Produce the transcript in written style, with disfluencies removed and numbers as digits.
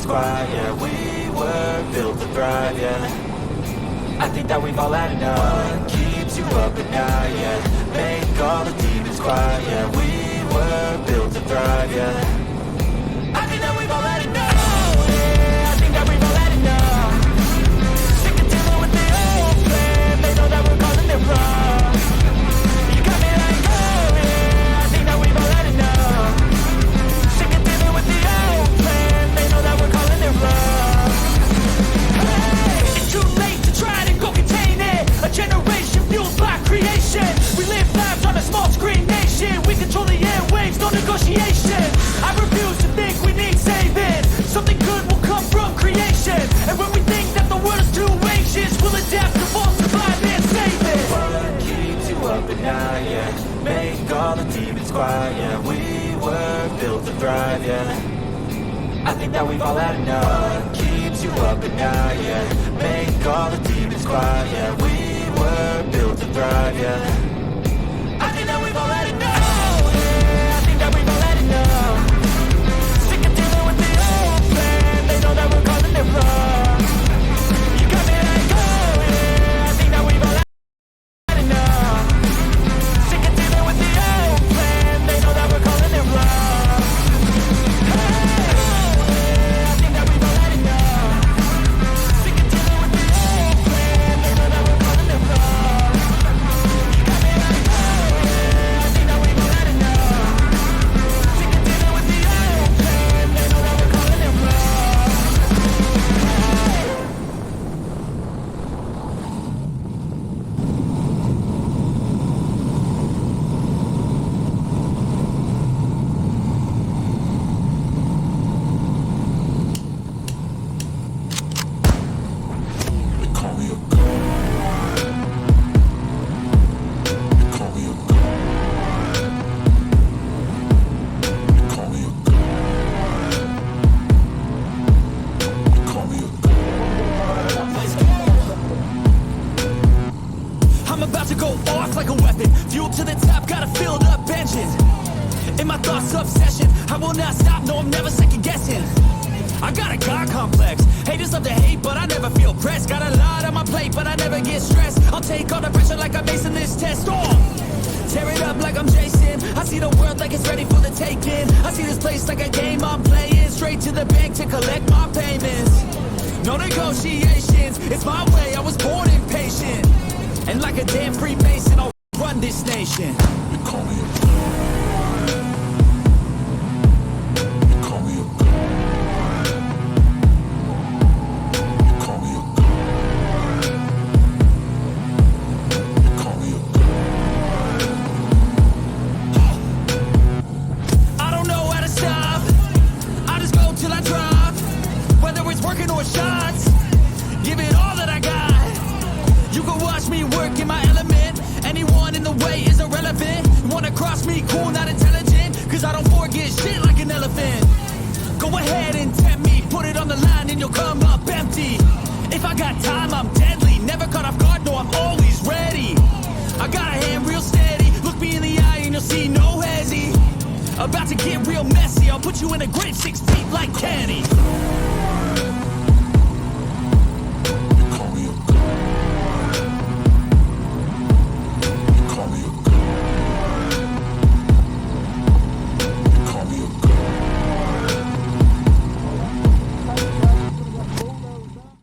squad, yeah. We were built to thrive, yeah. I think that we've all had enough. What keeps you up at night, yeah. Make all the demons quiet, yeah. We were built to thrive, yeah. I think that we've all had enough. Yeah, I think that we've all had enough. Sick of dealing with the old plan. They know that we're calling it wrong. You got me like, oh yeah, I think that we've all had enough. Sick of dealing with the old plan. They know that we're calling it wrong. Hey, it's too late to try to go contain it. A generation fueled by creation. We live lives on a small screen nation. We control the airwaves, no negotiation. I refuse to think we need saving. Something good will come from creation. And when we think that the world is too anxious, we'll adapt, evolve, survive, and save it. What keeps you up at night, yeah. Make all the demons quiet, yeah. We were built to thrive, yeah. I think that we've all had enough. What keeps you up at night, yeah. Make all the demons quiet, yeah. We were built to thrive, yeah. I think that we've all had enough. Yeah, I think that we've all had enough. Sick of dealing with the old plan. They know that we're calling it wrong. You got me like, oh yeah, I think that we've all had enough. Sick of dealing with the old plan. They know that we're calling it wrong. Hey, oh yeah, I think that we've all had enough. Sick of dealing with the old plan. They know that we're calling it wrong. You got me like, oh yeah, I think that we've all had enough. Sick of dealing with the old plan. They know that we're calling it wrong. I'm about to go off like a weapon. Fuel to the top, got a filled up engine. In my thoughts, obsession. I will not stop, no, I'm never second guessing. I got a God complex. Haters love to hate, but I never feel pressed. Got a lot on my plate, but I never get stressed. I'll take all the pressure like I'm acing this test. Tear it up like I'm Jason. I see the world like it's ready for the taking. I see this place like a game I'm playing. Straight to the bank to collect my payments. No negotiations, it's my way, I was born impatient. And like a damn Freemason, I'll run this nation. You call me a god. You call me a god. You call me a god. You call me a god. I don't know how to stop. I just go till I drop. Whether it's working or shots, give it all that I got. You can watch me work in my element. Anyone in the way is irrelevant. You wanna cross me, cool, not intelligent. Cause I don't forget shit like an elephant. Go ahead and tempt me, put it on the line and you'll come up empty. If I got time, I'm deadly. Never caught off guard, no, I'm always ready. I got a hand real steady. Look me in the eye and you'll see no hezzy. About to get real messy. I'll put you in a grave 6 feet like Kenny.